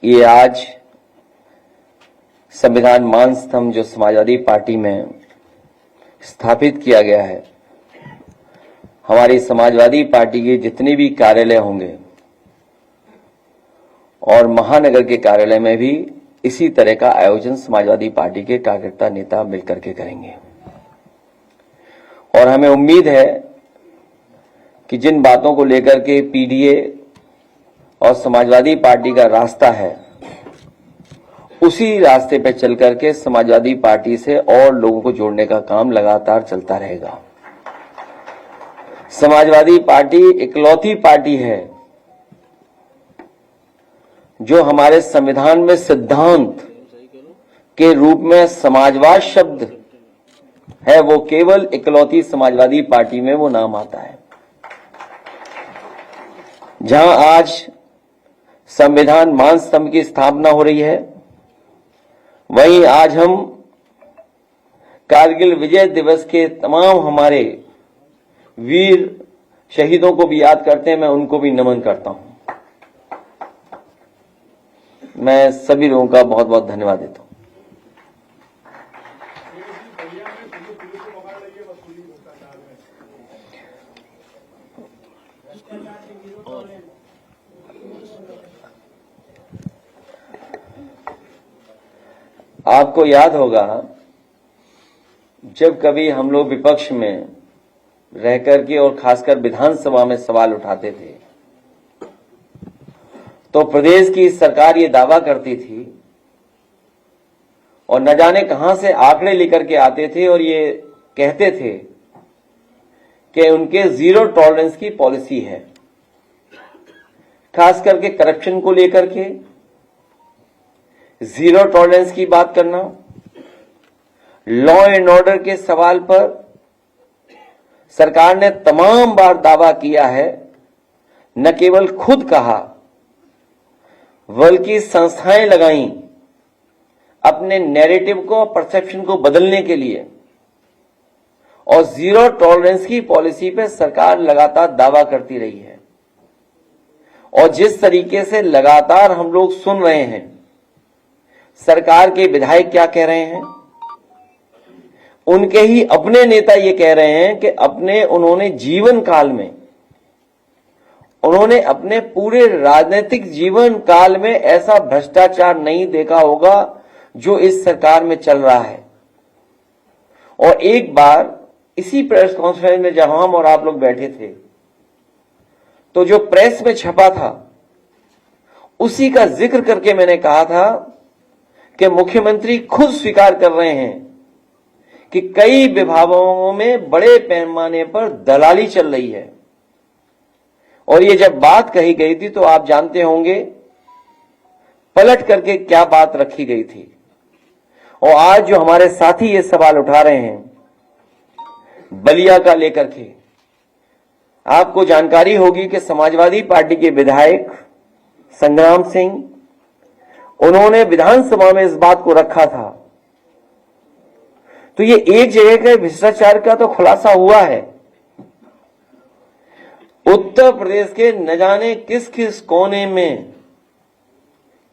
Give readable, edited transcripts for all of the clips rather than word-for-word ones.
ये आज संविधान मान स्तंभ जो समाजवादी पार्टी में स्थापित किया गया है, हमारी समाजवादी पार्टी के जितने भी कार्यालय होंगे और महानगर के कार्यालय में भी इसी तरह का आयोजन समाजवादी पार्टी के कार्यकर्ता नेता मिलकर के करेंगे। और हमें उम्मीद है कि जिन बातों को लेकर के पीडीए और समाजवादी पार्टी का रास्ता है, उसी रास्ते पर चल करके समाजवादी पार्टी से और लोगों को जोड़ने का काम लगातार चलता रहेगा। समाजवादी पार्टी इकलौती पार्टी है जो हमारे संविधान में सिद्धांत के रूप में समाजवाद शब्द है, वो केवल इकलौती समाजवादी पार्टी में वो नाम आता है। जहां आज संविधान मान स्तंभ की स्थापना हो रही है, वहीं आज हम कारगिल विजय दिवस के तमाम हमारे वीर शहीदों को भी याद करते हैं। मैं उनको भी नमन करता हूं। मैं सभी लोगों का बहुत बहुत धन्यवाद देता हूं। आपको याद होगा, जब कभी हम लोग विपक्ष में रह करके और खासकर विधानसभा में सवाल उठाते थे, तो प्रदेश की सरकार ये दावा करती थी और न जाने कहां से आंकड़े लेकर के आते थे और ये कहते थे कि उनके जीरो टॉलरेंस की पॉलिसी है, खास करके करप्शन को लेकर के जीरो टॉलरेंस की बात करना। लॉ एंड ऑर्डर के सवाल पर सरकार ने तमाम बार दावा किया है, न केवल खुद कहा बल्कि संस्थाएं लगाई अपने नैरेटिव को, परसेप्शन को बदलने के लिए। और जीरो टॉलरेंस की पॉलिसी पे सरकार लगातार दावा करती रही है। और जिस तरीके से लगातार हम लोग सुन रहे हैं सरकार के विधायक क्या कह रहे हैं, उनके ही अपने नेता ये कह रहे हैं कि उन्होंने जीवन काल में, उन्होंने अपने पूरे राजनीतिक जीवन काल में ऐसा भ्रष्टाचार नहीं देखा होगा जो इस सरकार में चल रहा है। और एक बार इसी प्रेस कॉन्फ्रेंस में जब हम और आप लोग बैठे थे, तो जो प्रेस में छपा था उसी का जिक्र करके मैंने कहा था कि मुख्यमंत्री खुद स्वीकार कर रहे हैं कि कई विभागों में बड़े पैमाने पर दलाली चल रही है। और ये जब बात कही गई थी तो आप जानते होंगे पलट करके क्या बात रखी गई थी। और आज जो हमारे साथी ये सवाल उठा रहे हैं बलिया का लेकर के, आपको जानकारी होगी कि समाजवादी पार्टी के विधायक संग्राम सिंह, उन्होंने विधानसभा में इस बात को रखा था। तो ये एक जगह के भ्रष्टाचार का तो खुलासा हुआ है। उत्तर प्रदेश के न जाने किस किस कोने में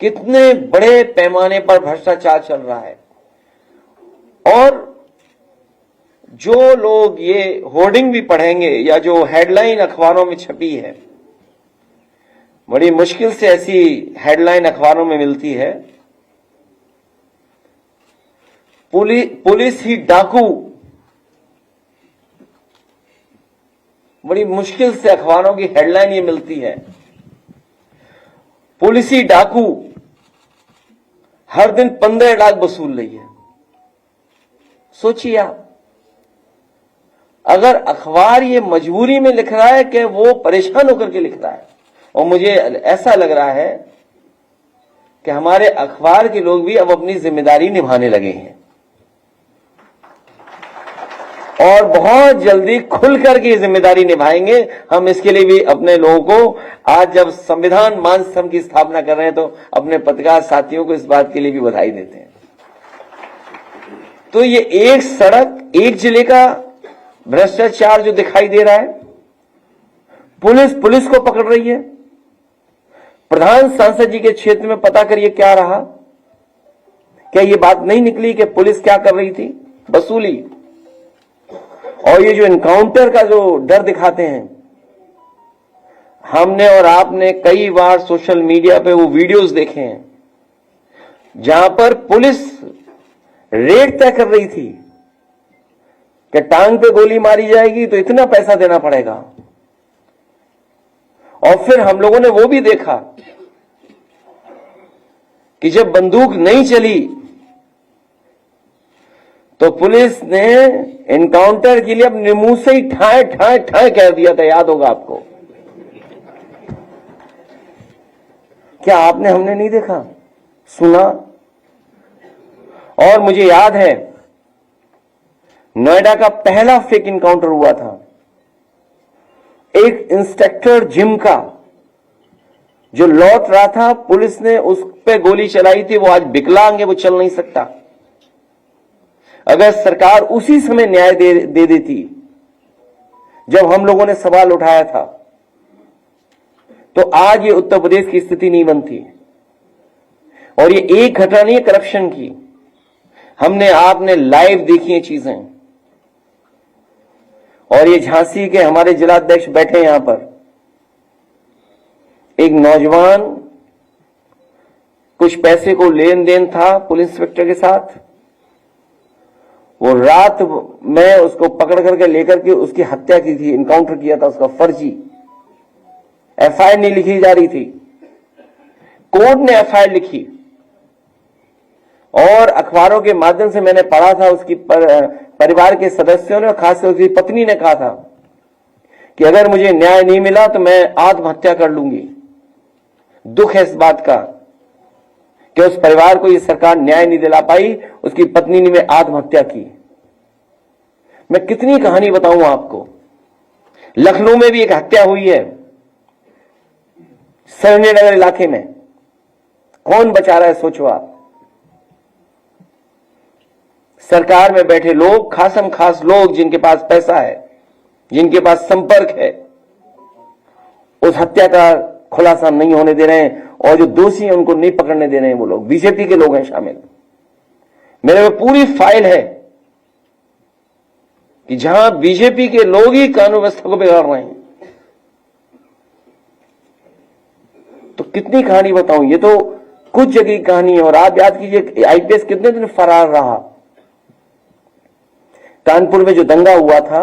कितने बड़े पैमाने पर भ्रष्टाचार चल रहा है। और जो लोग ये होर्डिंग भी पढ़ेंगे या जो हेडलाइन अखबारों में छपी है, बड़ी मुश्किल से ऐसी हेडलाइन अखबारों में मिलती है, पुलिस ही डाकू, बड़ी मुश्किल से अखबारों की हेडलाइन ये मिलती है, पुलिस ही डाकू हर दिन 15 लाख वसूल रही है। सोचिए आप, अगर अखबार ये मजबूरी में लिख रहा है कि वो परेशान होकर के लिख रहा है, और मुझे ऐसा लग रहा है कि हमारे अखबार के लोग भी अब अपनी जिम्मेदारी निभाने लगे हैं और बहुत जल्दी खुल करके जिम्मेदारी निभाएंगे। हम इसके लिए भी अपने लोगों को, आज जब संविधान मान स्तंभ की स्थापना कर रहे हैं, तो अपने पत्रकार साथियों को इस बात के लिए भी बधाई देते हैं। तो ये एक सड़क, एक जिले का भ्रष्टाचार जो दिखाई दे रहा है, पुलिस को पकड़ रही है, प्रधान सांसद जी के क्षेत्र में पता करिए क्या रहा। क्या ये बात नहीं निकली कि पुलिस क्या कर रही थी? वसूली। और ये जो इनकाउंटर का जो डर दिखाते हैं, हमने और आपने कई बार सोशल मीडिया पे वो वीडियोस देखे हैं जहां पर पुलिस रेट तय कर रही थी कि टांग पे गोली मारी जाएगी तो इतना पैसा देना पड़ेगा। और फिर हम लोगों ने वो भी देखा कि जब बंदूक नहीं चली तो पुलिस ने एनकाउंटर के लिए अपने मुंह से ही ठाए ठाए ठाए कह दिया था, याद होगा आपको। क्या आपने हमने नहीं देखा, सुना? और मुझे याद है नोएडा का पहला फेक इनकाउंटर हुआ था। एक इंस्पेक्टर जिम का जो लौट रहा था, पुलिस ने उस पे गोली चलाई थी। वो आज विकलांग है, वो चल नहीं सकता। अगर सरकार उसी समय न्याय दे देती जब हम लोगों ने सवाल उठाया था, तो आज ये उत्तर प्रदेश की स्थिति नहीं बनती। और ये एक घटना नहीं है करप्शन की, हमने आपने लाइव देखी है चीजें। और ये झांसी के हमारे जिलाध्यक्ष बैठे यहां पर, एक नौजवान कुछ पैसे को लेन देन था पुलिस इंस्पेक्टर के साथ, वो रात में उसको पकड़ करके लेकर के उसकी हत्या की थी, इनकाउंटर किया था उसका फर्जी। एफआईआर नहीं लिखी जा रही थी, कोर्ट ने एफआईआर लिखी। और अखबारों के माध्यम से मैंने पढ़ा था, उसकी परिवार के सदस्यों ने, खासकर उसकी पत्नी ने कहा था कि अगर मुझे न्याय नहीं मिला तो मैं आत्महत्या कर लूंगी। दुख है इस बात का कि उस परिवार को ये सरकार न्याय नहीं दिला पाई, उसकी पत्नी ने आत्महत्या की। मैं कितनी कहानी बताऊं आपको। लखनऊ में भी एक हत्या हुई है, सरनेनगर इलाके में। कौन बचा रहा है सोचो आप। सरकार में बैठे लोग, खासम खास लोग जिनके पास पैसा है, जिनके पास संपर्क है, उस हत्या का खुलासा नहीं होने दे रहे हैं। और जो दोषी हैं उनको नहीं पकड़ने दे रहे हैं। वो लोग बीजेपी के लोग हैं शामिल। मेरे में पूरी फाइल है कि जहां बीजेपी के लोग ही कानून व्यवस्था को बिगाड़ रहे हैं। तो कितनी कहानी बताऊं, ये तो कुछ जगह की कहानी है। और आप याद कीजिए आईपीएस कितने दिन फरार रहा। कानपुर में जो दंगा हुआ था,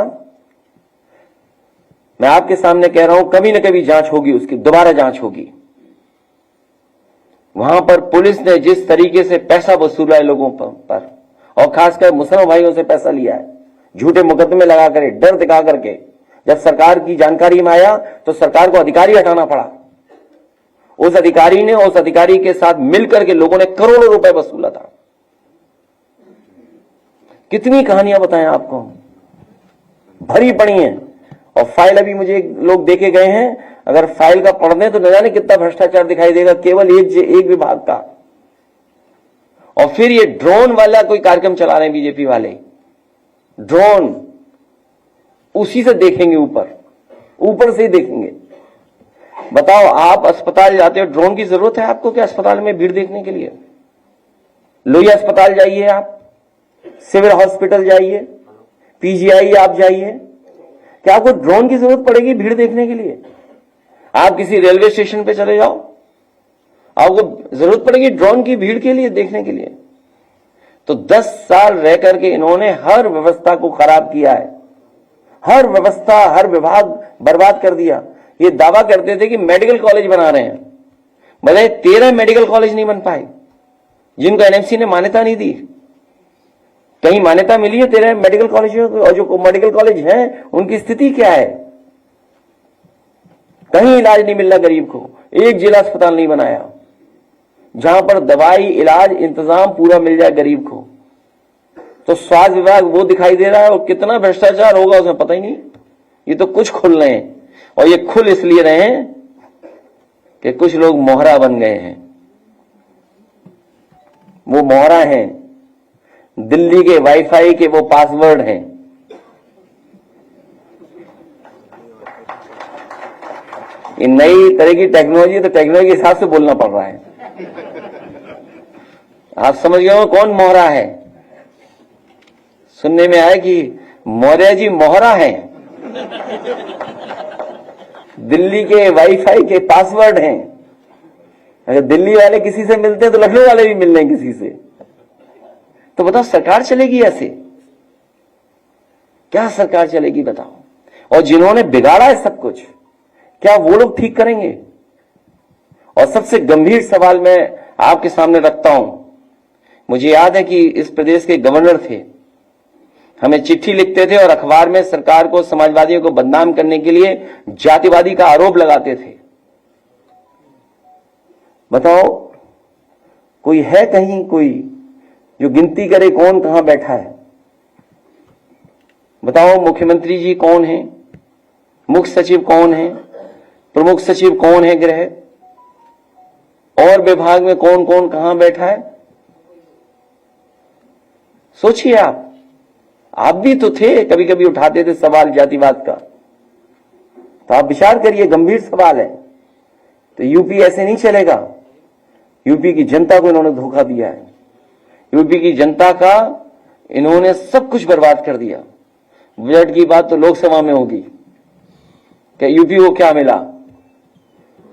मैं आपके सामने कह रहा हूं, कभी न कभी जांच होगी, उसकी दोबारा जांच होगी। वहां पर पुलिस ने जिस तरीके से पैसा वसूला है लोगों पर, और खासकर मुसलमान भाइयों से पैसा लिया है, झूठे मुकदमे लगा कर, डर दिखा करके, जब सरकार की जानकारी में आया तो सरकार को अधिकारी हटाना पड़ा। उस अधिकारी ने, उस अधिकारी के साथ मिलकर के लोगों ने करोड़ों रुपए वसूला था। कितनी कहानियां बताएं आपको, भरी पड़ी हैं। और फाइल अभी मुझे लोग देके गए हैं, अगर फाइल का पढ़ दें तो न जाने कितना भ्रष्टाचार दिखाई देगा केवल एक विभाग का। और फिर ये ड्रोन वाला कोई कार्यक्रम चला रहे हैं बीजेपी वाले। ड्रोन उसी से देखेंगे, ऊपर से ही देखेंगे। बताओ, आप अस्पताल जाते हो, ड्रोन की जरूरत है आपको क्या अस्पताल में भीड़ देखने के लिए? लोहिया अस्पताल जाइए, आप सिविल हॉस्पिटल जाइए, पीजीआई आप जाइए, क्या आपको ड्रोन की जरूरत पड़ेगी भीड़ देखने के लिए? आप किसी रेलवे स्टेशन पे चले जाओ, आपको जरूरत पड़ेगी ड्रोन की भीड़ के लिए, देखने के लिए? तो 10 साल रह करके इन्होंने हर व्यवस्था को खराब किया है। हर व्यवस्था, हर विभाग बर्बाद कर दिया। ये दावा करते थे कि मेडिकल कॉलेज बना रहे हैं, भले 13 मेडिकल कॉलेज नहीं बन पाए, जिनको एनएमसी ने मान्यता नहीं दी। कहीं मान्यता मिली है 13 मेडिकल कॉलेजों को? और जो मेडिकल कॉलेज हैं उनकी स्थिति क्या है? कहीं इलाज नहीं मिल रहा गरीब को। एक जिला अस्पताल नहीं बनाया जहां पर दवाई, इलाज, इंतजाम पूरा मिल जाए गरीब को। तो स्वास्थ्य विभाग वो दिखाई दे रहा है, और कितना भ्रष्टाचार होगा उसमें पता ही नहीं। ये तो कुछ खुल रहे हैं, और ये खुल इसलिए रहे हैं कि कुछ लोग मोहरा बन गए हैं। वो मोहरा हैं, दिल्ली के वाईफाई के वो पासवर्ड हैं। ये नई तरह की टेक्नोलॉजी, तो टेक्नोलॉजी के हिसाब से बोलना पड़ रहा है। आप समझ गए हो कौन मोहरा है? सुनने में आया कि मौर्य जी मोहरा हैं, दिल्ली के वाईफाई के पासवर्ड हैं। अगर दिल्ली वाले किसी से मिलते हैं तो लखनऊ वाले भी मिल रहे हैं किसी से। तो बताओ सरकार चलेगी ऐसे? क्या सरकार चलेगी बताओ? और जिन्होंने बिगाड़ा है सब कुछ, क्या वो लोग ठीक करेंगे? और सबसे गंभीर सवाल मैं आपके सामने रखता हूं। मुझे याद है कि इस प्रदेश के गवर्नर थे, हमें चिट्ठी लिखते थे और अखबार में सरकार को, समाजवादियों को बदनाम करने के लिए जातिवादी का आरोप लगाते थे। बताओ कोई है कहीं कोई जो गिनती करे कौन कहां बैठा है? बताओ मुख्यमंत्री जी कौन है, मुख्य सचिव कौन है, प्रमुख सचिव कौन है गृह, और विभाग में कौन कौन कहां बैठा है? सोचिए आप भी तो थे, कभी कभी उठाते थे सवाल जातिवाद का। तो आप विचार करिए, गंभीर सवाल है। तो यूपी ऐसे नहीं चलेगा। यूपी की जनता को इन्होंने धोखा दिया है। यूपी की जनता का इन्होंने सब कुछ बर्बाद कर दिया। बजट की बात तो लोकसभा में होगी कि यूपी को क्या मिला।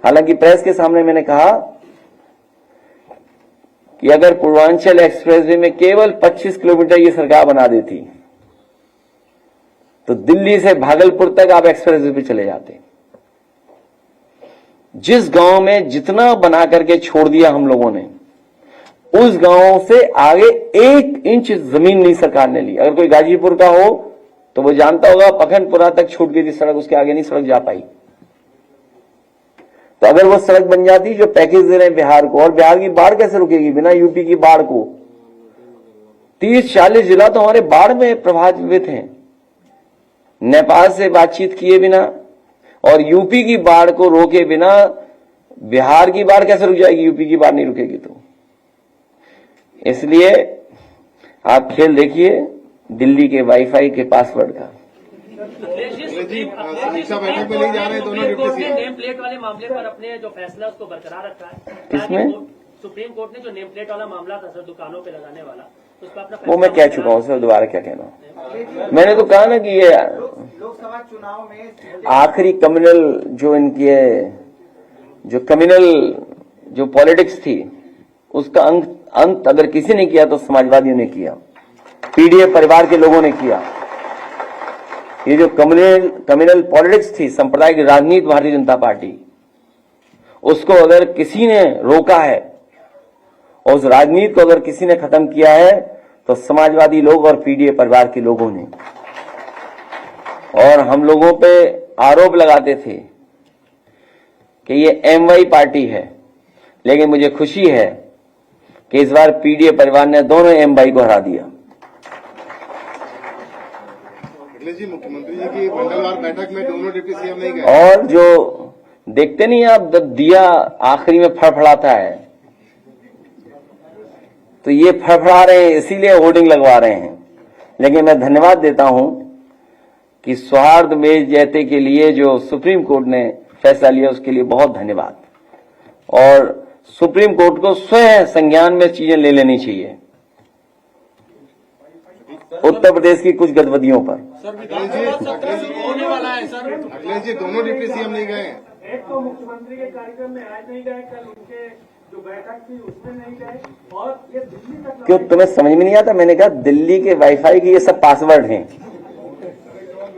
हालांकि प्रेस के सामने मैंने कहा कि अगर पूर्वांचल एक्सप्रेसवे में केवल 25 किलोमीटर ये सरकार बना देती तो दिल्ली से भागलपुर तक आप एक्सप्रेसवे पे चले जाते। जिस गांव में जितना बना करके छोड़ दिया हम लोगों ने, उस गांव से आगे 1 इंच जमीन नहीं सरकार ने ली। अगर कोई गाजीपुर का हो तो वो जानता होगा पखनपुरा तक छूट गई थी सड़क, उसके आगे नहीं सड़क जा पाई। तो अगर वो सड़क बन जाती जो पैकेज दे रहे हैं बिहार को, और बिहार की बाढ़ कैसे रुकेगी बिना यूपी की बाढ़ को? 30-40 जिला तो हमारे बाढ़ में प्रभावित हैं। नेपाल से बातचीत किए बिना और यूपी की बाढ़ को रोके बिना बिहार की बाढ़ कैसे रुक जाएगी? यूपी की बाढ़ नहीं रुकेगी। तो इसलिए आप खेल देखिए दिल्ली के वाईफाई के पासवर्ड का। समीक्षा बैठक में नहीं जा रहे दोनों डिप्टी सीएम। नेम प्लेट वाले मामले पर अपने जो फैसला उसको बरकरार रखा है। किसमें? सुप्रीम कोर्ट ने जो नेम प्लेट वाला मामला था सर, दुकानों पे लगाने वाला, उस पर अपना वो मैं कह चुका हूं सर, दोबारा क्या कहना। मैंने तो कहा ना कि ये लोकसभा चुनाव में आखिरी कम्युनल जो इनकी जो कम्युनल जो पॉलिटिक्स थी उसका अंत अगर किसी ने किया तो समाजवादियों ने किया, पीडीए परिवार के लोगों ने किया। ये जो कम्युनल पॉलिटिक्स थी, सांप्रदायिक राजनीति भारतीय जनता पार्टी, उसको अगर किसी ने रोका है और उस राजनीति को अगर किसी ने खत्म किया है तो समाजवादी लोग और पीडीए परिवार के लोगों ने। और हम लोगों पे आरोप लगाते थे कि ये एमवाई पार्टी है, लेकिन मुझे खुशी है कि इस बार पीडीए परिवार ने दोनों एमवाई को हरा दिया। जी मुख्यमंत्री जी की मंगलवार बैठक में दोनों डिप्टी सीएम नहीं गए। और जो देखते नहीं आप, जब दिया आखिरी में फड़फड़ाता है तो ये फड़फड़ा रहे हैं, इसीलिए होर्डिंग लगवा रहे हैं। लेकिन मैं धन्यवाद देता हूं कि सौहार्द में जयते के लिए जो सुप्रीम कोर्ट ने फैसला लिया उसके लिए बहुत धन्यवाद। और सुप्रीम कोर्ट को स्वयं संज्ञान में चीजें ले लेनी चाहिए उत्तर प्रदेश की कुछ गतिविधियों पर। होने वाला है सर। अखिलेश जी दोनों डिप्टी सीएम नहीं गए। एक तो मुख्यमंत्री के कार्यक्रम में आज नहीं गए, कल उनके जो बैठक थी उसमें नहीं गए, और ये दिल्ली तक। क्यों तुम्हें समझ में नहीं आता? मैंने कहा दिल्ली के वाईफाई के ये सब पासवर्ड हैं।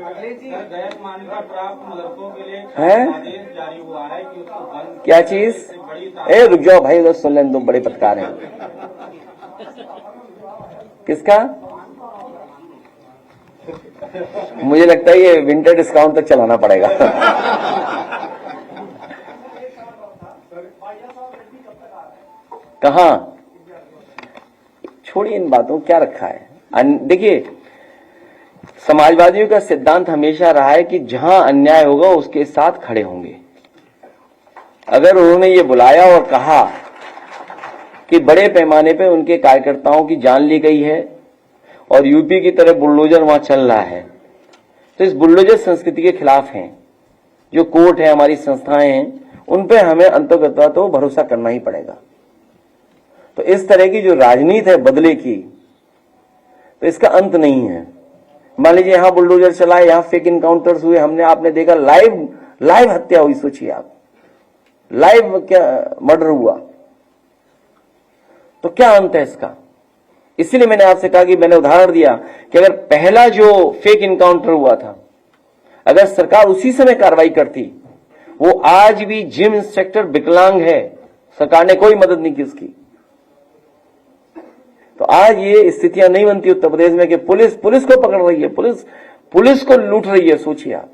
गैर मान्यता प्राप्त मदरसों के लिए है आदेश जारी हुआ है कि उसको बंद। क्या चीज? ए रुक जाओ भाई, उधर सुन लें, तुम बड़े पत्रकार हैं। किसका? मुझे लगता है ये विंटर डिस्काउंट तक चलाना पड़ेगा। कहां? छोड़िए इन बातों, क्या रखा है। देखिए, समाजवादियों का सिद्धांत हमेशा रहा है कि जहां अन्याय होगा उसके साथ खड़े होंगे। अगर उन्होंने ये बुलाया और कहा कि बड़े पैमाने पे उनके कार्यकर्ताओं की जान ली गई है और यूपी की तरह बुलडोजर वहां चल रहा है, तो इस बुलडोजर संस्कृति के खिलाफ हैं। जो कोर्ट है, हमारी संस्थाएं हैं, उन पे हमें अंततः तो भरोसा करना ही पड़ेगा। तो इस तरह की जो राजनीति है बदले की, तो इसका अंत नहीं है। मान लीजिए यहां बुलडोजर चलाए, यहां फेक इनकाउंटर्स हुए, आपने देखा लाइव हत्या हुई, सोचिए आप, लाइव क्या मर्डर हुआ, तो क्या अंत है इसका? इसीलिए मैंने आपसे कहा कि मैंने उदाहरण दिया कि अगर पहला जो फेक इनकाउंटर हुआ था, अगर सरकार उसी समय कार्रवाई करती, वो आज भी जिम इंस्पेक्टर विकलांग है, सरकार ने कोई मदद नहीं की उसकी, तो आज ये स्थितियां नहीं बनती उत्तर प्रदेश में कि पुलिस को पकड़ रही है, पुलिस को लूट रही है, सोचिए आप।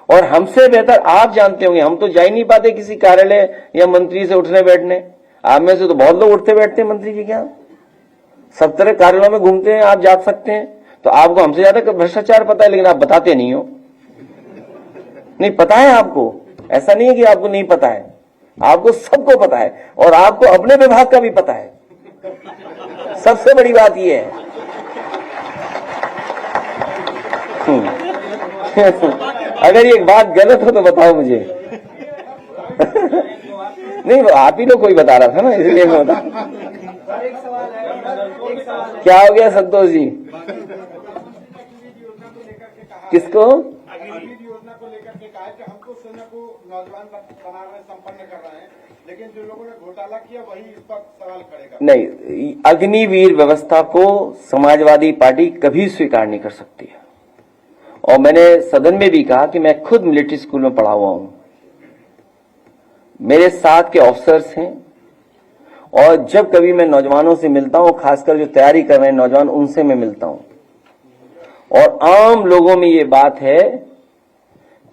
और हमसे बेहतर आप जानते होंगे, हम तो जा ही नहीं पाते किसी कार्यालय या मंत्री से उठने बैठने, आप में से तो बहुत लोग उठते बैठते हैं मंत्री जी के यहाँ, सब तरह कार्यालयों में घूमते हैं, आप जा सकते हैं, तो आपको हमसे ज्यादा भ्रष्टाचार पता है, लेकिन आप बताते नहीं हो। नहीं पता है आपको, ऐसा नहीं है कि आपको नहीं पता है, आपको सबको पता है, और आपको अपने विभाग का भी पता है। सबसे बड़ी बात यह है अगर ये बात गलत हो तो बताओ मुझे। नहीं, आप ही लोग कोई बता रहा था ना, इसलिए मैं बता। क्या हो गया संतोष जी? किसको? योजना को लेकर के कहा कि हमको सेना को नौजवान बना रहे, संपन्न कर रहे हैं, लेकिन जो लोगों ने घोटाला किया वही इस पर सवाल करेगा। नहीं, अग्निवीर व्यवस्था को समाजवादी पार्टी कभी स्वीकार नहीं कर सकती है। और मैंने सदन में भी कहा कि मैं खुद मिलिट्री स्कूल में पढ़ा हुआ हूं, मेरे साथ के ऑफिसर्स हैं, और जब कभी मैं नौजवानों से मिलता हूं, खासकर जो तैयारी कर रहे हैं नौजवान, उनसे मैं मिलता हूं, और आम लोगों में ये बात है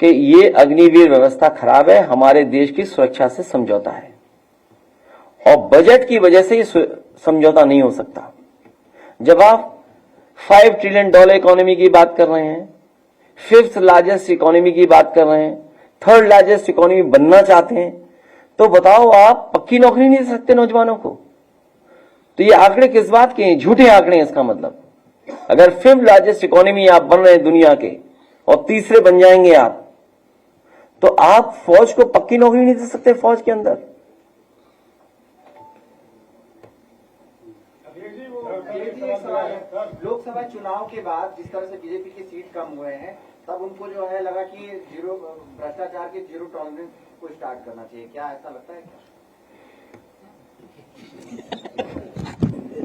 कि ये अग्निवीर व्यवस्था खराब है, हमारे देश की सुरक्षा से समझौता है, और बजट की वजह से ये समझौता नहीं हो सकता। जब आप $5 ट्रिलियन इकोनॉमी की बात कर रहे हैं, 5th लार्जेस्ट इकोनॉमी की बात कर रहे हैं, 3rd लार्जेस्ट इकोनॉमी बनना चाहते हैं, तो बताओ आप पक्की नौकरी नहीं दे सकते नौजवानों को? तो ये आंकड़े किस बात के हैं? झूठे आंकड़े हैं। इसका मतलब अगर 5th लार्जेस्ट इकोनॉमी आप बन रहे हैं दुनिया के, और तीसरे बन जाएंगे आप, तो आप फौज को पक्की नौकरी नहीं दे सकते फौज के अंदर। लोकसभा चुनाव के बाद जिस तरह से बीजेपी की सीट कम हुए हैं, तब उनको जो है लगा कि भ्रष्टाचार के जीरो टॉलरेंस को स्टार्ट करना चाहिए, क्या ऐसा लगता है क्या?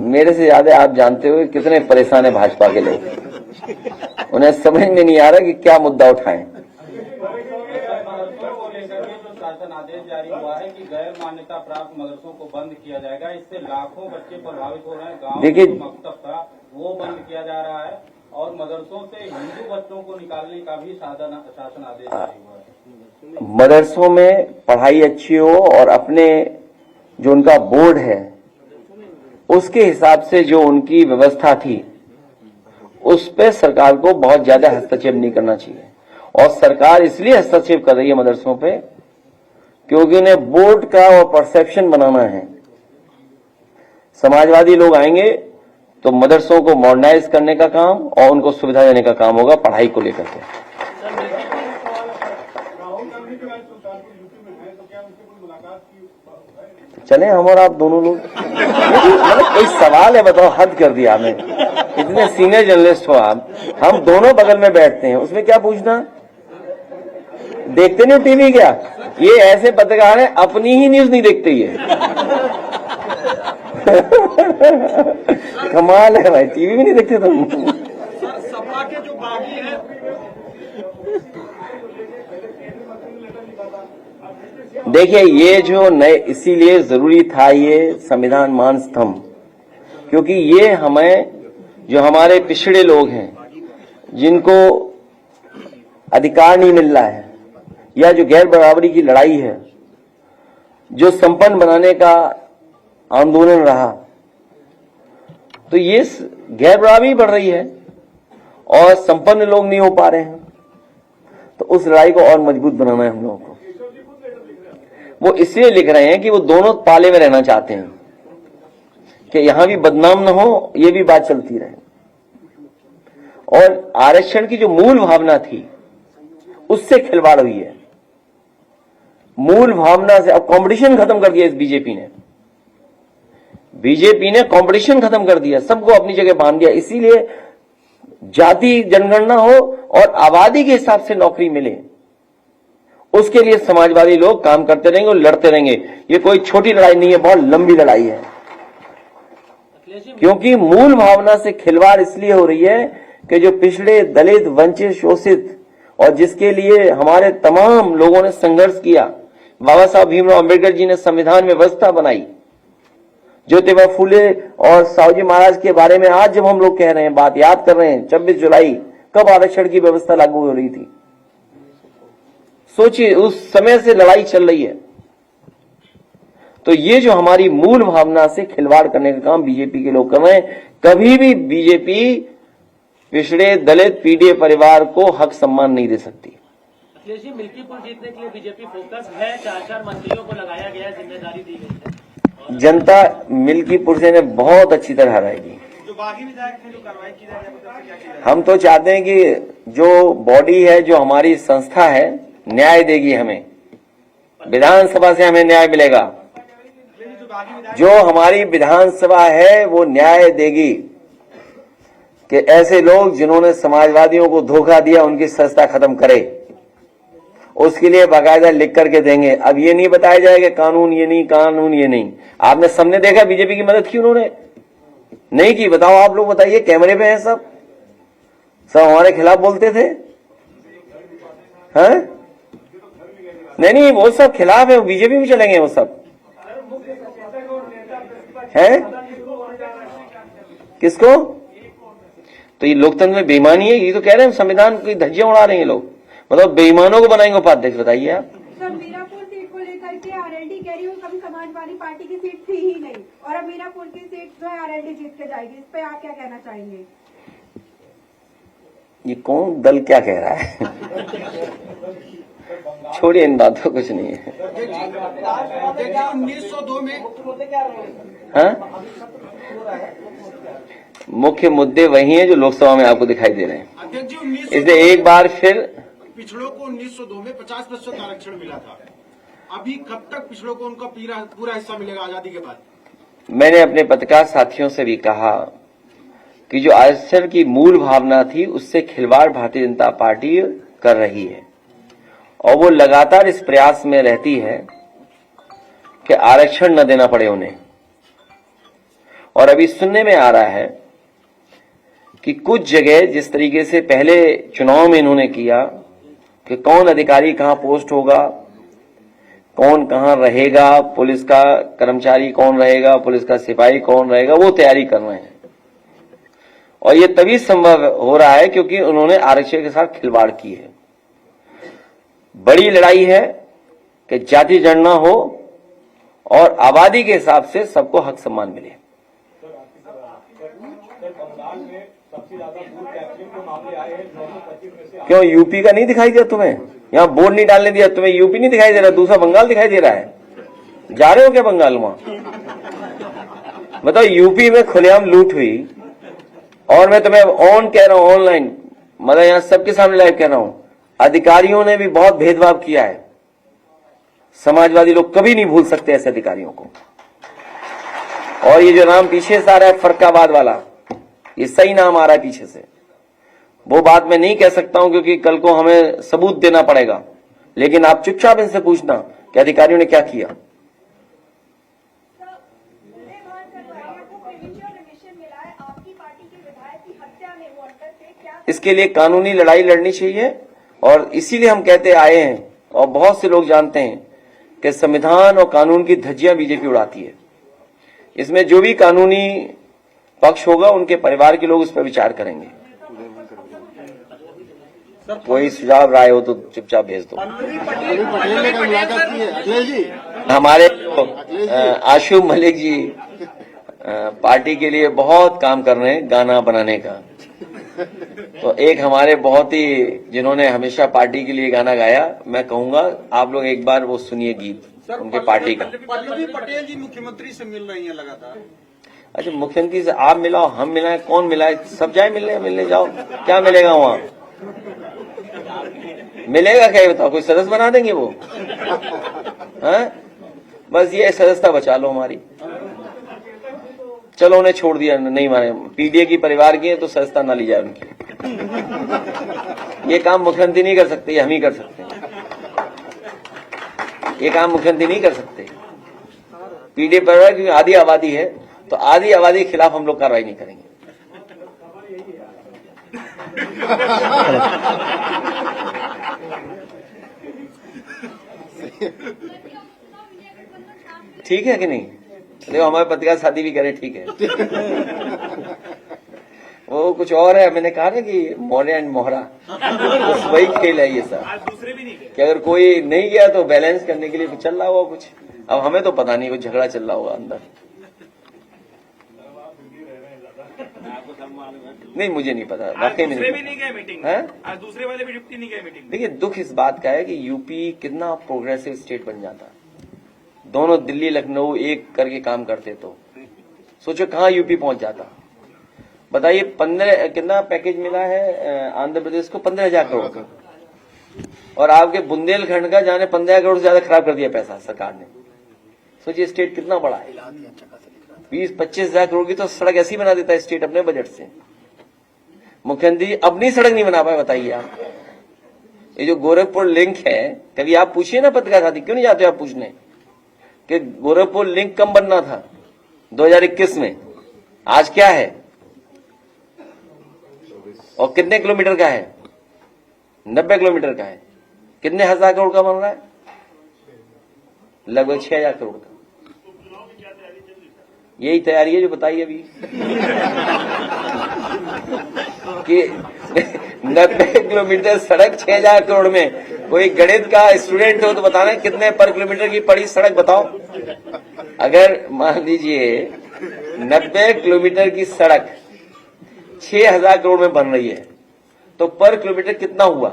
मेरे से ज्यादा आप जानते हो कितने परेशान है भाजपा के लोग, उन्हें समझ में नहीं आ रहा कि क्या मुद्दा उठाएं। शासन आदेश जारी हुआ है कि गैर मान्यता प्राप्त मदरसों को बंद किया जाएगा, इससे लाखों बच्चे प्रभावित हो रहे हैं। गांव में जो मकतब था वो बंद किया जा रहा है, और मदरसों से हिंदू बच्चों को निकालने का भी शासन आदेश जारी हुआ है। मदरसों में पढ़ाई अच्छी हो, और अपने जो उनका बोर्ड है उसके हिसाब से जो उनकी व्यवस्था थी, उस पे सरकार को बहुत ज्यादा हस्तक्षेप नहीं करना चाहिए। और सरकार इसलिए हस्तक्षेप कर रही है मदरसों पे क्योंकि उन्हें बोर्ड का और परसेप्शन बनाना है। समाजवादी लोग आएंगे तो मदरसों को मॉडर्नाइज करने का काम और उनको सुविधा देने का काम होगा पढ़ाई को लेकर के। चले हम और आप दोनों लोग, मतलब कोई सवाल है बताओ, हद कर दिया आपने, इतने सीनियर जर्नलिस्ट हो आप, हम दोनों बगल में बैठते हैं, उसमें क्या पूछना? देखते नहीं टीवी क्या? ये ऐसे पत्रकार हैं अपनी ही न्यूज नहीं देखते ये कमाल है भाई, टीवी भी नहीं देखते तुम। सपा के जो बागी है देखिए ये जो नए, इसीलिए जरूरी था ये संविधान मान स्तंभ, क्योंकि ये हमें जो हमारे पिछड़े लोग हैं जिनको अधिकार नहीं मिल रहा है, या जो गैर बराबरी की लड़ाई है, जो संपन्न बनाने का आंदोलन रहा, तो ये गैर बराबरी बढ़ रही है और संपन्न लोग नहीं हो पा रहे हैं, तो उस लड़ाई को और मजबूत बनाना है हम लोगों को। वो इसलिए लिख रहे हैं कि वो दोनों पाले में रहना चाहते हैं कि यहां भी बदनाम न हो, ये भी बात चलती रहे। और आरक्षण की जो मूल भावना थी उससे खिलवाड़ हुई है। मूल भावना से अब कंपटीशन खत्म कर दिया इस बीजेपी ने कंपटीशन खत्म कर दिया, सबको अपनी जगह बांध दिया। इसीलिए जाति जनगणना हो और आबादी के हिसाब से नौकरी मिले, उसके लिए समाजवादी लोग काम करते रहेंगे और लड़ते रहेंगे। ये कोई छोटी लड़ाई नहीं है, बहुत लंबी लड़ाई है। क्योंकि मूल भावना से खिलवाड़ इसलिए हो रही है कि जो पिछड़े, दलित, वंचित, शोषित और जिसके लिए हमारे तमाम लोगों ने संघर्ष किया, बाबा साहब भीमराव अंबेडकर जी ने संविधान में व्यवस्था बनाई, ज्योतिबा फूले और साहूजी महाराज के बारे में आज जब हम लोग कह रहे हैं, बात याद कर रहे हैं, 26 जुलाई कब आरक्षण की व्यवस्था लागू हो रही थी, सोचिए उस समय से लड़ाई चल रही है। तो ये जो हमारी मूल भावना से खिलवाड़ करने का काम बीजेपी के लोग कर रहे हैं, कभी भी बीजेपी पिछड़े, दलित, पीड़ित परिवार को हक सम्मान नहीं दे सकती। अखिलेश जी, मिल्कीपुर जीतने के लिए बीजेपी फोकस है, 4 मंत्रियों को लगाया गया, जिम्मेदारी दी गई है। जनता मिल्कीपुर से ने बहुत अच्छी तरह हराएगी। जो बागी विधायक थे, जो कार्रवाई की जाए, क्या की जाए? हम तो चाहते हैं कि जो बॉडी है, जो हमारी संस्था है, न्याय देगी हमें, विधानसभा से हमें न्याय मिलेगा। जो हमारी विधानसभा है वो न्याय देगी कि ऐसे लोग जिन्होंने समाजवादियों को धोखा दिया उनकी संस्था खत्म करे, उसके लिए बाकायदा लिख करके देंगे। अब ये नहीं बताया जाएगा कानून ये नहीं, कानून ये नहीं। आपने सबने देखा बीजेपी की मदद की उन्होंने नहीं की? बताओ आप लोग, बताइए, कैमरे पे हैं सब हमारे खिलाफ बोलते थे, हैं? नहीं, वो सब खिलाफ है, बीजेपी में चलेंगे वो सब, हैं? किसको? तो ये लोकतंत्र में बेईमानी है। ये तो कह रहे हैं संविधान की धज्जियां उड़ा रहे हैं लोग, मतलब बेईमानों को बनाएंगे उपाध्यक्ष। बताइए आप। सर, मीरापुर सीट को लेकर के आरएलडी कह रही हूँ, कभी समाजवादी पार्टी की सीट थी ही नहीं, और अब मीरापुर की सीट जो है आरएलडी जीत के जाएगी, इस पे आप क्या कहना चाहेंगे? ये कौन दल क्या कह रहा है? छोड़िए इन बातों, कुछ नहीं है। 1902 में हाँ? मुख्य मुद्दे वही हैं जो लोकसभा में आपको दिखाई दे रहे हैं। अध्यक्ष जी, इसलिए एक बार फिर पिछड़ों को 1902 में 50% आरक्षण मिला था। अभी कब तक पिछड़ों को उनका पूरा हिस्सा मिलेगा आजादी के बाद? मैंने अपने पत्रकार साथियों से भी कहा कि जो आरक्षण की मूल भावना थी उससे खिलवाड़ भारतीय जनता पार्टी कर रही है, और वो लगातार इस प्रयास में रहती है कि आरक्षण न देना पड़े उन्हें। और अभी सुनने में आ रहा है कि कुछ जगह जिस तरीके से पहले चुनाव में इन्होंने किया कि कौन अधिकारी कहां पोस्ट होगा, कौन कहां रहेगा, पुलिस का कर्मचारी कौन रहेगा, पुलिस का सिपाही कौन रहेगा, वो तैयारी कर रहे हैं। और ये तभी संभव हो रहा है क्योंकि उन्होंने आरक्षण के साथ खिलवाड़ की है। बड़ी लड़ाई है कि जाति जनगणना हो और आबादी के हिसाब से सबको हक सम्मान मिले। क्यों यूपी का नहीं दिखाई दिया तुम्हें? यहाँ बोर्ड नहीं डालने दिया तुम्हें? यूपी नहीं दिखाई दे रहा, दूसरा बंगाल दिखाई दे रहा है। जा रहे हो क्या बंगाल? वहां बताओ, यूपी में खुलेआम लूट हुई, और मैं तुम्हें ऑन कह रहा हूं, ऑनलाइन, मतलब यहाँ सबके सामने लाइव कह रहा हूं, अधिकारियों ने भी बहुत भेदभाव किया है। समाजवादी लोग कभी नहीं भूल सकते ऐसे अधिकारियों को। और ये जो नाम पीछे से आ रहा है फरक्काबाद वाला, ये सही नाम आ रहा है पीछे से, वो बात मैं नहीं कह सकता हूं क्योंकि कल को हमें सबूत देना पड़ेगा, लेकिन आप चुपचाप इनसे पूछना कि अधिकारियों ने क्या किया। इसके लिए कानूनी लड़ाई लड़नी चाहिए, और इसीलिए हम कहते आए हैं, और बहुत से लोग जानते हैं कि संविधान और कानून की धज्जियां बीजेपी उड़ाती है। इसमें जो भी कानूनी पक्ष होगा उनके परिवार के लोग उस पर विचार करेंगे। कोई सुझाव राय हो तो चुपचाप भेज दो। हमारे आशु मलिक जी पार्टी के लिए बहुत काम कर रहे हैं, गाना बनाने का। तो एक हमारे बहुत ही, जिन्होंने हमेशा पार्टी के लिए गाना गाया, मैं कहूंगा आप लोग एक बार वो सुनिए गीत उनके पार्टी का। पल्लवी पटेल जी मुख्यमंत्री से मिल रही हैं लगातार। अच्छा, मुख्यमंत्री से आप मिलाओ, हम मिलाएं, कौन मिलाए? सब जाए मिलने जाओ, क्या मिलेगा वहां? मिलेगा क्या बताओ? कोई सदस्य बना देंगे वो? हैं? बस ये सदस्यता बचा लो हमारी। चलो उन्हें छोड़ दिया, नहीं माने, पीडीए की परिवार की है तो सदस्यता ना ली जाए उनकी। ये काम मुख्यमंत्री नहीं कर सकते, ये हम ही कर सकते हैं। ये काम मुख्यमंत्री नहीं कर सकते। पीडीए परिवार की आधी आबादी है तो आधी आबादी के खिलाफ हम लोग कार्रवाई नहीं करेंगे। ठीक है कि नहीं? देखो हमारे पत्रकार शादी भी करें, ठीक है। वो कुछ और है, मैंने कहा ना कि मोरे एंड मोहरा, बस वही खेल है ये सब। कि अगर कोई नहीं गया तो बैलेंस करने के लिए कुछ चल रहा होगा कुछ। अब हमें तो पता नहीं, कुछ झगड़ा चल रहा होगा अंदर। नहीं, मुझे नहीं पता, वाकई में नहीं गए मीटिंग है। आज दूसरे वाले भी डिप्टी नहीं गए मीटिंग। देखिए, दुख इस बात का है कि यूपी कितना प्रोग्रेसिव स्टेट बन जाता। दोनों दिल्ली लखनऊ एक करके काम करते तो सोचो कहाँ यूपी पहुंच जाता। बताइए 15 कितना पैकेज मिला है आंध्र प्रदेश को? 15,000 करोड़ का। और आपके बुंदेलखंड का जाने 15 करोड़ से ज्यादा खराब कर दिया पैसा सरकार ने। सोचिए स्टेट कितना बड़ा है। 20-25 हजार करोड़ की तो सड़क ऐसी बना देता है स्टेट अपने बजट से। मुख्यमंत्री अपनी सड़क नहीं बना पाए, बताइए आप। ये जो गोरखपुर लिंक है, कभी आप पूछिए ना पत्रकार साथी, क्यों नहीं जाते आप पूछने कि गोरखपुर लिंक कम बनना था 2021 में, आज क्या है और कितने किलोमीटर का है? 90 किलोमीटर का है। कितने हजार करोड़ का बन रहा है? लगभग 6,000 करोड़ का। यही तैयारी है जो बताइए अभी कि 90 किलोमीटर सड़क 6,000 करोड़ में। कोई गणित का स्टूडेंट हो तो बताना कितने पर किलोमीटर की पड़ी सड़क बताओ। अगर मान लीजिए 90 किलोमीटर की सड़क 6,000 करोड़ में बन रही है तो पर किलोमीटर कितना हुआ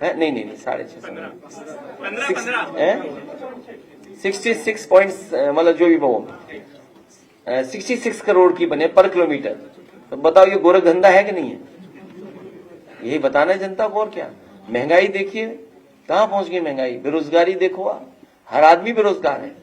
है? नहीं 6.5 66 पॉइंट्स, मतलब जो भी वो 66 करोड़ की बने पर किलोमीटर। तो बताओ ये गोरखधंधा है कि नहीं है? यही बताना है जनता को। और क्या? महंगाई देखिए कहां पहुंच गई महंगाई। बेरोजगारी देखो आप, हर आदमी बेरोजगार है।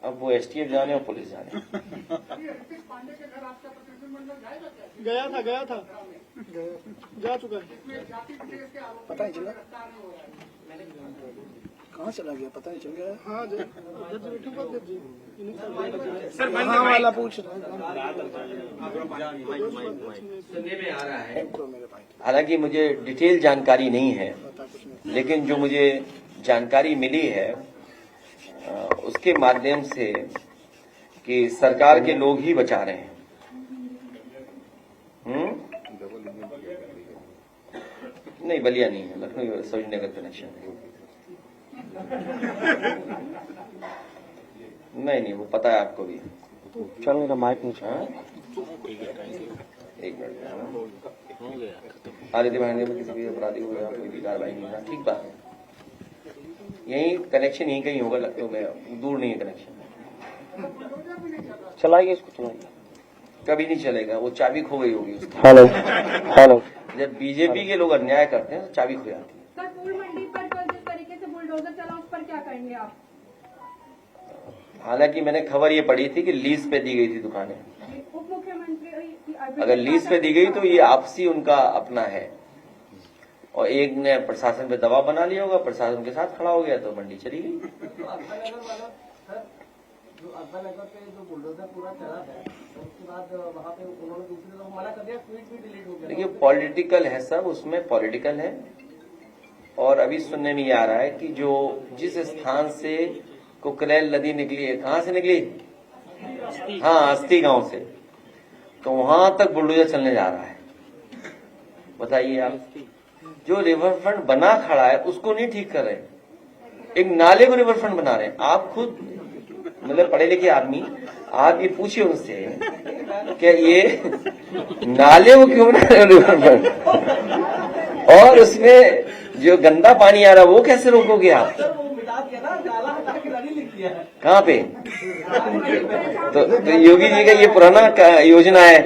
अब वो एसटीएफ जाने और पुलिस जाने। गया था जा चुका है। पता नहीं चला कहाँ चला गया, पता नहीं चल गया। हाँ सर वाला पूछ रहा है। हालांकि मुझे डिटेल जानकारी नहीं है, लेकिन जो मुझे जानकारी मिली है उसके माध्यम से कि सरकार के लोग ही बचा रहे हैं। नहीं, बलिया नहीं है, लखनऊ सरोजनगर कनेक्शन है। नहीं वो पता है आपको भी। चल मेरा माइक नीचे। एक मिनट। आदित्य भाई में किसी भी अपराधी को कोई भी कार्रवाई नहीं होना, ठीक बात है। यही कनेक्शन यही कहीं होगा लखनऊ में, दूर नहीं है कनेक्शन। चलाइए इसको, चलाइए। कभी नहीं चलेगा, वो चाबी खो गई होगी उसकी। हेलो। जब बीजेपी के लोग अन्याय करते हैं तो चाबी खो जाती है। सर, फूल मंडी पर कल जिस तरीके से बुलडोजर चला उस पर क्या करेंगे आप? हालांकि मैंने खबर ये पढ़ी थी कि लीज पे दी गई थी दुकानें। उप मुख्यमंत्री अगर लीज पे दी गई तो ये आपसी उनका अपना है, और एक ने प्रशासन पे दबाव बना लिया होगा, प्रशासन के साथ खड़ा हो गया तो मंडी चली गई। जो अब्बानगर पे जो बुलडोजर पूरा चला है तो उसके बाद वहाँ पे उन्होंने दूसरे लोग मना कर दिया, ट्वीट भी डिलीट हो गया। देखिए पॉलिटिकल है सब, उसमें पॉलिटिकल है। और अभी सुनने में ये आ रहा है कि जो जिस स्थान से कुकरेल नदी निकली है, कहाँ से निकली? हाँ, अस्ती गांव से, तो वहां तक बुलडोजर चलने जा रहा है। बताइए आप, जो रिवर फ्रंट बना खड़ा है उसको नहीं ठीक कर रहे, एक नाले को रिवर फ्रंट बना रहे हैं। आप खुद मतलब पढ़े लिखे आदमी, आप ये पूछिए उनसे क्या ये नाले को क्यों बना रहे रिवर फ्रंट, और उसमें जो गंदा पानी आ रहा है वो कैसे रोकोगे आप? कहाँ पे? तो योगी जी का ये पुराना योजना है।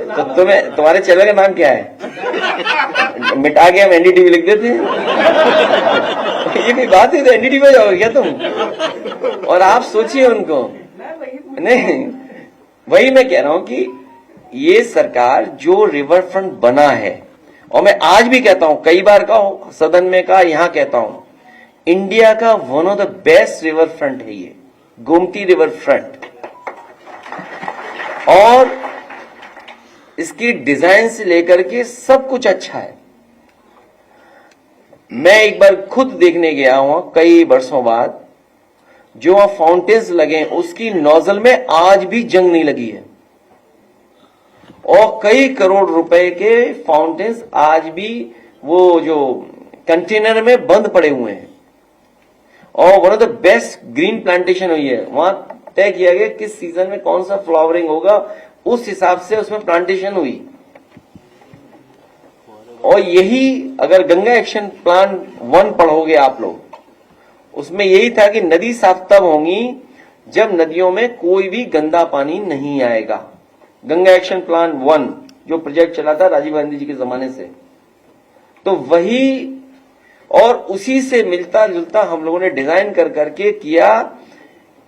तो तुम्हारे चैनल का नाम क्या है? मिटा के हम एनडीटीवी लिख देते हैं। ये कोई बात है? तो एनडीटीवी में जाओगे क्या तुम? और आप सोचिए उनको। नहीं, वही मैं कह रहा हूं कि ये सरकार जो रिवर फ्रंट बना है, और मैं आज भी कहता हूं, कई बार कहा सदन में, कहा यहां कहता हूं, इंडिया का one of the best river front है ये गोमती रिवर फ्रंट। और इसकी डिजाइन से लेकर के सब कुछ अच्छा है। मैं एक बार खुद देखने गया हूं कई वर्षों बाद, जो वहां फाउंटेन्स लगे उसकी नोजल में आज भी जंग नहीं लगी है, और कई करोड़ रुपए के फाउंटेन्स आज भी वो जो कंटेनर में बंद पड़े हुए हैं। और one of the best green plantation हुई है वहां। तय किया गया किस सीजन में कौन सा फ्लावरिंग होगा, उस हिसाब से उसमें प्लांटेशन हुई। और यही अगर गंगा एक्शन प्लान 1 पढ़ोगे आप लोग, उसमें यही था कि नदी साफ तब होंगी जब नदियों में कोई भी गंदा पानी नहीं आएगा। गंगा एक्शन प्लान 1 जो प्रोजेक्ट चला था राजीव गांधी जी के जमाने से, तो वही और उसी से मिलता जुलता हम लोगों ने डिजाइन कर करके किया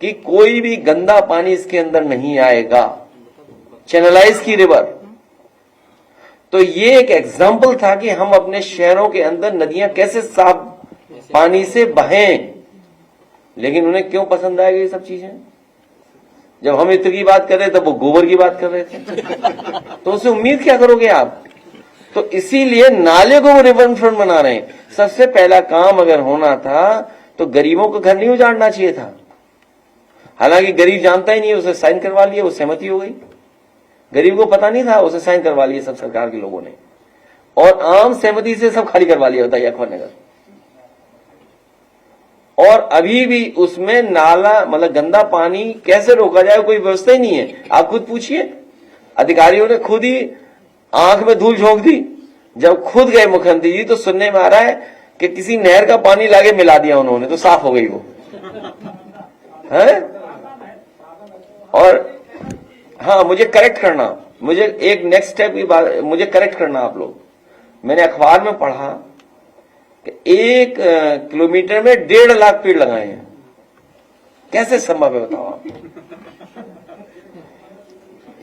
कि कोई भी गंदा पानी इसके अंदर नहीं आएगा, चैनलाइज की रिवर। तो ये एक एग्जाम्पल था कि हम अपने शहरों के अंदर नदियां कैसे साफ पानी से बहें। लेकिन उन्हें क्यों पसंद आएगी ये सब चीजें? जब हम इत्र की बात कर रहे थे, तब वो गोबर की बात कर रहे थे। तो उससे उम्मीद क्या करोगे आप? तो इसीलिए नाले को वो रिवर फ्रंट बना रहे हैं। सबसे पहला काम अगर होना था तो गरीबों का घर नहीं उजाड़ना चाहिए था। हालांकि गरीब जानता ही नहीं, उसे साइन करवा लिया, वो सहमति हो गई। गरीब को पता नहीं था, उसे साइन करवा लिया सब सरकार के लोगों ने, और आम सहमति से सब खाली करवा लिया होता है अखबार नगर। और अभी भी उसमें नाला मतलब गंदा पानी कैसे रोका जाए, कोई व्यवस्था ही नहीं है। आप खुद पूछिए, अधिकारियों ने खुद ही आंख में धूल झोंक दी। जब खुद गए मुख्यमंत्री जी तो सुनने में आ रहा है कि किसी नहर का पानी लाके मिला दिया उन्होंने, तो साफ हो गई वो है। और हाँ, मुझे करेक्ट करना, मुझे एक नेक्स्ट स्टेप की बात मुझे करेक्ट करना आप लोग। मैंने अखबार में पढ़ा कि 1 किलोमीटर में 1.5 लाख पेड़ लगाए हैं। कैसे संभव है बताओ आप?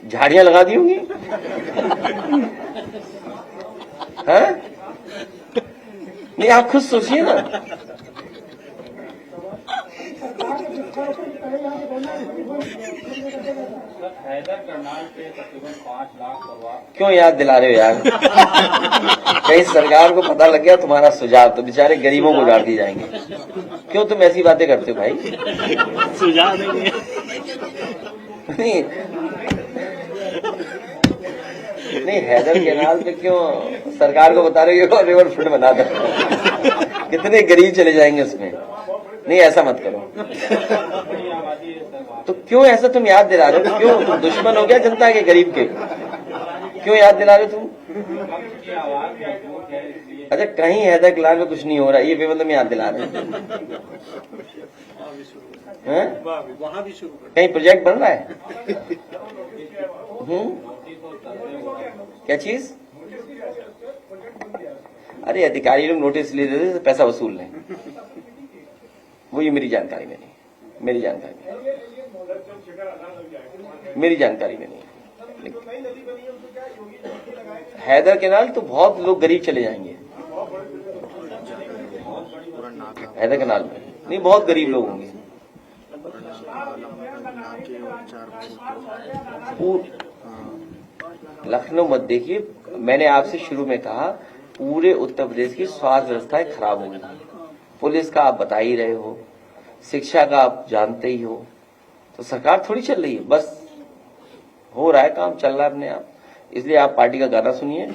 झाड़ियां लगा दी होंगी हैं? नहीं, आप खुद सोचिए ना। हैदर करनाल के तकरीबन 5 लाख परिवार। क्यों याद दिला रहे हो यार? कहीं सरकार को पता लग गया तुम्हारा सुझाव तो बेचारे गरीबों को उजाड़ दिए जाएंगे। क्यों तुम ऐसी बातें करते हो भाई? सुझाव नहीं, नहीं, हैदर कैनाल पे क्यों सरकार को बता रहे हो रिवर फ्रंट बना दो? कितने गरीब चले जाएंगे उसमें। नहीं, ऐसा मत करो। तो क्यों ऐसा तुम याद दिला रहे हो? क्यों तुम दुश्मन हो गया जनता के, गरीब के? क्यों याद दिला रहे हो तुम? अच्छा, कहीं हैदर कैनाल में कुछ नहीं हो रहा, ये बेमतलब याद दिला रहे हैं? वहां भी शुरू कहीं प्रोजेक्ट बन रहा है? क्या चीज? अरे अधिकारी लोग नोटिस ले देते तो पैसा वसूल लें। वो ये मेरी जानकारी में नहीं, मेरी जानकारी में नहीं। हैदर कैनाल तो बहुत लोग गरीब चले जाएंगे हैदर कैनाल में। नहीं, बहुत गरीब लोग होंगे। लखनऊ मत देखिए, मैंने आपसे शुरू में कहा पूरे उत्तर प्रदेश की स्वास्थ्य व्यवस्थाएं खराब हो गई। पुलिस का आप बता ही रहे हो, शिक्षा का आप जानते ही हो। तो सरकार थोड़ी चल रही है, बस हो रहा है काम, चल रहा है अपने आप। इसलिए आप पार्टी का गाना सुनिए।